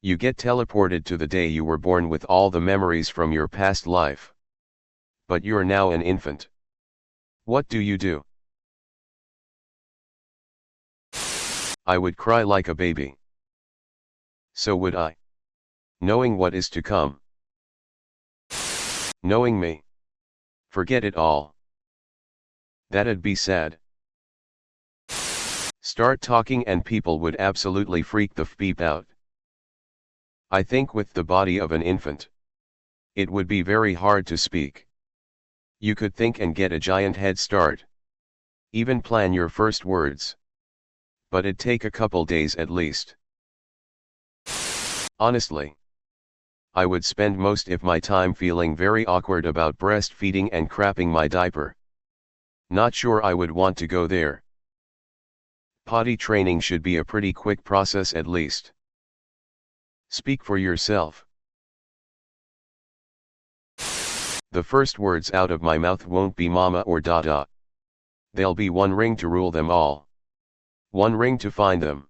You get teleported to the day you were born with all the memories from your past life. But you're now an infant. What do you do? I would cry like a baby. So would I. Knowing what is to come. Knowing me. Forget it all. That'd be sad. Start talking and people would absolutely freak the beep out. I think with the body of an infant, it would be very hard to speak. You could think and get a giant head start. Even plan your first words. But it'd take a couple days at least. Honestly, I would spend most of my time feeling very awkward about breastfeeding and crapping my diaper. Not sure I would want to go there. Potty training should be a pretty quick process at least. Speak for yourself. The first words out of my mouth won't be mama or dada. There'll be one ring to rule them all. One ring to find them.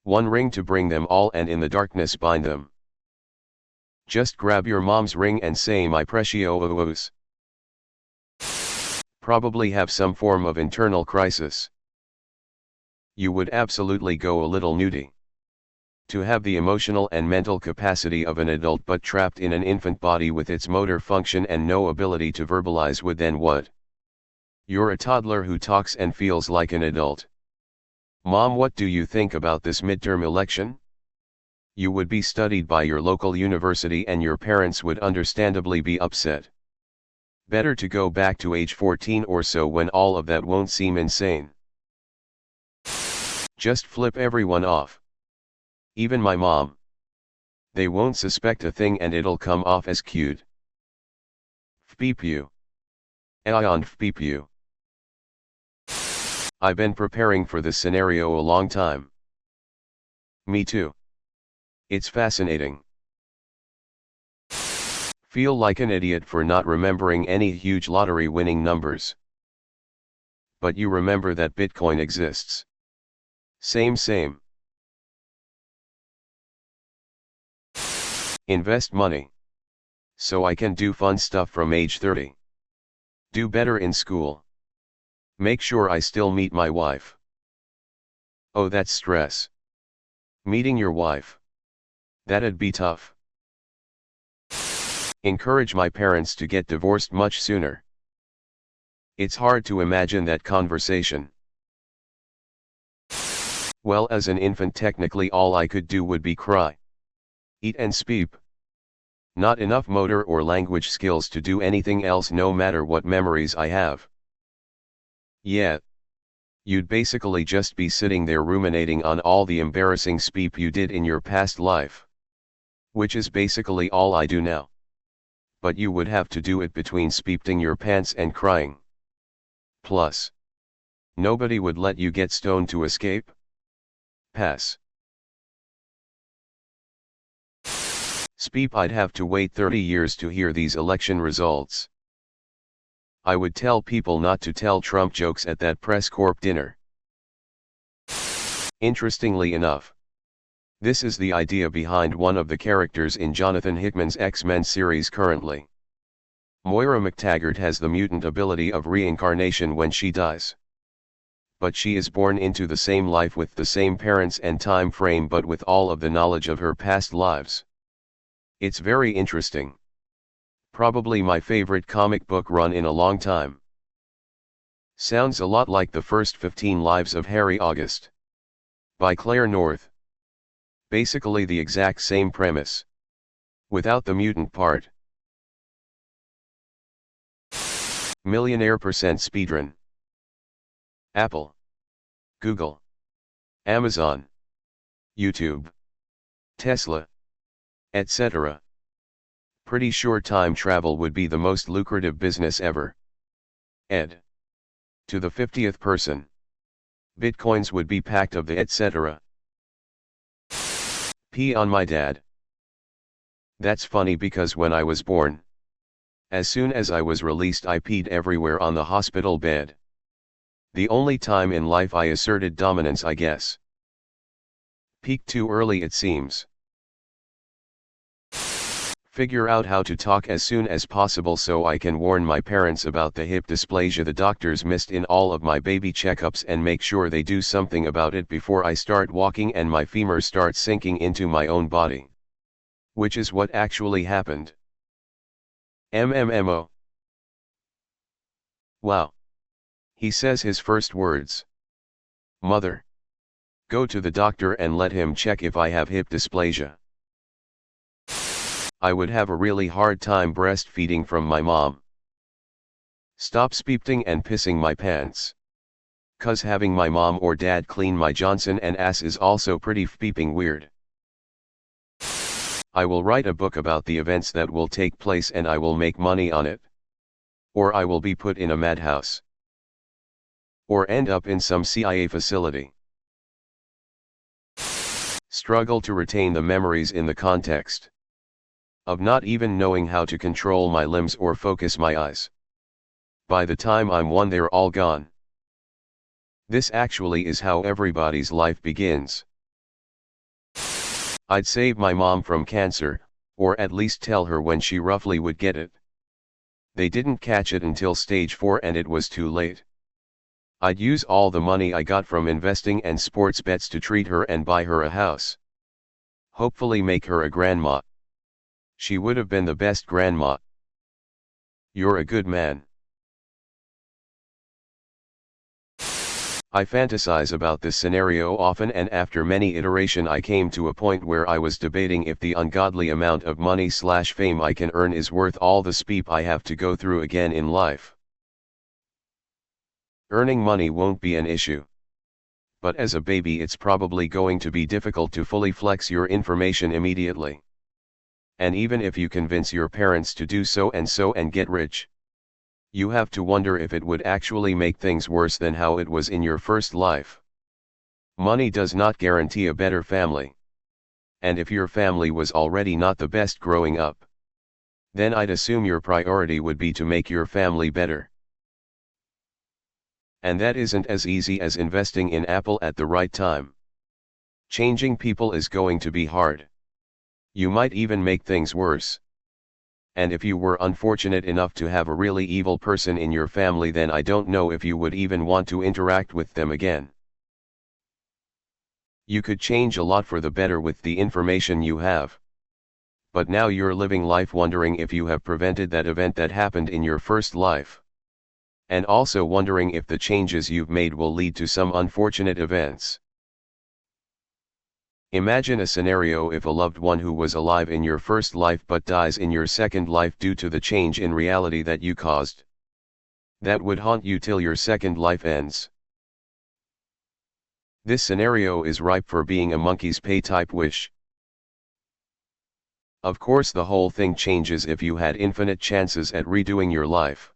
One ring to bring them all and in the darkness bind them. Just grab your mom's ring and say my precious. Probably have some form of internal crisis. You would absolutely go a little nutty. To have the emotional and mental capacity of an adult but trapped in an infant body with its motor function and no ability to verbalize would then what? You're a toddler who talks and feels like an adult. Mom, what do you think about this midterm election? You would be studied by your local university and your parents would understandably be upset. Better to go back to age 14 or so when all of that won't seem insane. Just flip everyone off. Even my mom. They won't suspect a thing and it'll come off as cute. Beep you. Ayon beep you. I've been preparing for this scenario a long time. Me too. It's fascinating. Feel like an idiot for not remembering any huge lottery winning numbers. But you remember that Bitcoin exists. Same. Invest money. So I can do fun stuff from age 30. Do better in school. Make sure I still meet my wife. Oh, that's stress. Meeting your wife. That'd be tough. Encourage my parents to get divorced much sooner. It's hard to imagine that conversation. Well, as an infant technically all I could do would be cry. Eat and speak. Not enough motor or language skills to do anything else no matter what memories I have. Yeah. You'd basically just be sitting there ruminating on all the embarrassing speep you did in your past life. Which is basically all I do now. But you would have to do it between speeping your pants and crying. Plus, nobody would let you get stoned to escape. Pass. Speep, I'd have to wait 30 years to hear these election results. I would tell people not to tell Trump jokes at that press corps dinner. Interestingly enough, this is the idea behind one of the characters in Jonathan Hickman's X-Men series currently. Moira McTaggart has the mutant ability of reincarnation when she dies. But she is born into the same life with the same parents and time frame but with all of the knowledge of her past lives. It's very interesting. Probably my favorite comic book run in a long time. Sounds a lot like the first 15 Lives of Harry August. By Claire North. Basically the exact same premise. Without the mutant part. Millionaire percent speedrun. Apple. Google. Amazon. YouTube. Tesla. Etc. Pretty sure time travel would be the most lucrative business ever. Ed. To the 50th person. Bitcoins would be packed of the etc. Pee on my dad. That's funny because when I was born, as soon as I was released I peed everywhere on the hospital bed. The only time in life I asserted dominance, I guess. Peaked too early it seems. Figure out how to talk as soon as possible so I can warn my parents about the hip dysplasia the doctors missed in all of my baby checkups and make sure they do something about it before I start walking and my femur starts sinking into my own body. Which is what actually happened. MMMO. Wow. He says his first words. Mother. Go to the doctor and let him check if I have hip dysplasia. I would have a really hard time breastfeeding from my mom. Stop speepting and pissing my pants. 'Cause having my mom or dad clean my Johnson and ass is also pretty fpeeping weird. I will write a book about the events that will take place and I will make money on it. Or I will be put in a madhouse. Or end up in some CIA facility. Struggle to retain the memories in the context of not even knowing how to control my limbs or focus my eyes. By the time I'm one, they're all gone. This actually is how everybody's life begins. I'd save my mom from cancer, or at least tell her when she roughly would get it. They didn't catch it until stage 4 and it was too late. I'd use all the money I got from investing and sports bets to treat her and buy her a house. Hopefully make her a grandma. She would have been the best grandma. You're a good man. I fantasize about this scenario often, and after many iteration I came to a point where I was debating if the ungodly amount of money/fame I can earn is worth all the speep I have to go through again in life. Earning money won't be an issue. But as a baby it's probably going to be difficult to fully flex your information immediately. And even if you convince your parents to do so and get rich, you have to wonder if it would actually make things worse than how it was in your first life. Money does not guarantee a better family. And if your family was already not the best growing up, then I'd assume your priority would be to make your family better. And that isn't as easy as investing in Apple at the right time. Changing people is going to be hard. You might even make things worse. And if you were unfortunate enough to have a really evil person in your family, then I don't know if you would even want to interact with them again. You could change a lot for the better with the information you have. But now you're living life wondering if you have prevented that event that happened in your first life. And also wondering if the changes you've made will lead to some unfortunate events. Imagine a scenario if a loved one who was alive in your first life but dies in your second life due to the change in reality that you caused. That would haunt you till your second life ends. This scenario is ripe for being a monkey's pay type wish. Of course the whole thing changes if you had infinite chances at redoing your life.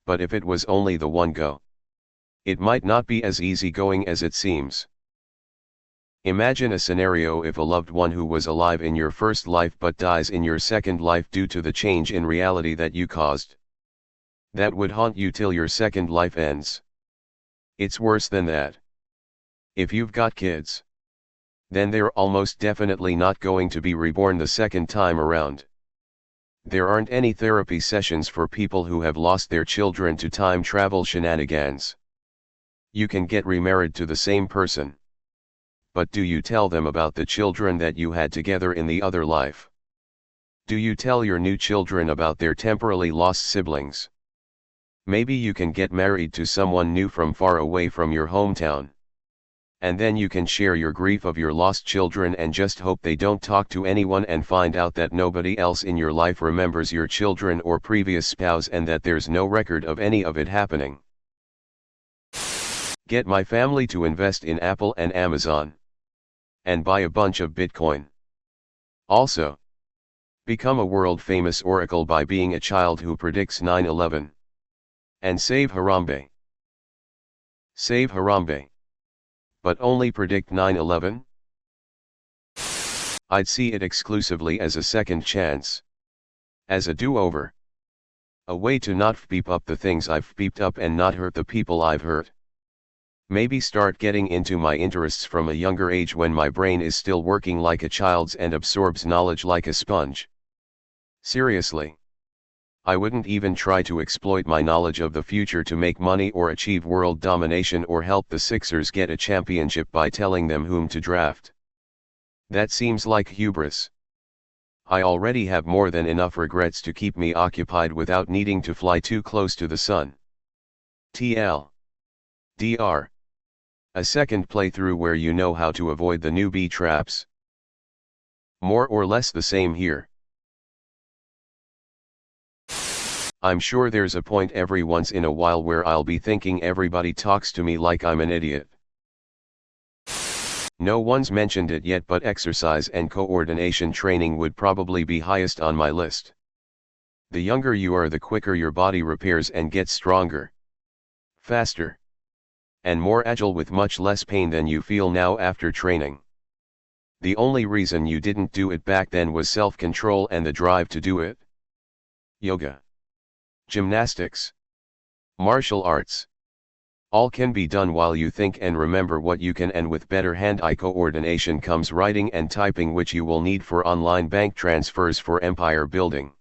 But if it was only the one go, it might not be as easygoing as it seems. Imagine a scenario if a loved one who was alive in your first life but dies in your second life due to the change in reality that you caused. That would haunt you till your second life ends. It's worse than that. If you've got kids, then they're almost definitely not going to be reborn the second time around. There aren't any therapy sessions for people who have lost their children to time travel shenanigans. You can get remarried to the same person. But do you tell them about the children that you had together in the other life? Do you tell your new children about their temporally lost siblings? Maybe you can get married to someone new from far away from your hometown. And then you can share your grief of your lost children and just hope they don't talk to anyone and find out that nobody else in your life remembers your children or previous spouse and that there's no record of any of it happening. Get my family to invest in Apple and Amazon. And buy a bunch of Bitcoin. Also, become a world-famous oracle by being a child who predicts 9/11. And save Harambe. Save Harambe. But only predict 9/11? I'd see it exclusively as a second chance. As a do-over. A way to not beep up the things I've beeped up and not hurt the people I've hurt. Maybe start getting into my interests from a younger age when my brain is still working like a child's and absorbs knowledge like a sponge. Seriously. I wouldn't even try to exploit my knowledge of the future to make money or achieve world domination or help the Sixers get a championship by telling them whom to draft. That seems like hubris. I already have more than enough regrets to keep me occupied without needing to fly too close to the sun. TL. Dr. A second playthrough where you know how to avoid the newbie traps. More or less the same here. I'm sure there's a point every once in a while where I'll be thinking everybody talks to me like I'm an idiot. No one's mentioned it yet, but exercise and coordination training would probably be highest on my list. The younger you are, the quicker your body repairs and gets stronger, faster, and more agile with much less pain than you feel now after training. The only reason you didn't do it back then was self-control and the drive to do it. Yoga, gymnastics, martial arts. All can be done while you think and remember what you can, and with better hand-eye coordination comes writing and typing, which you will need for online bank transfers for empire building.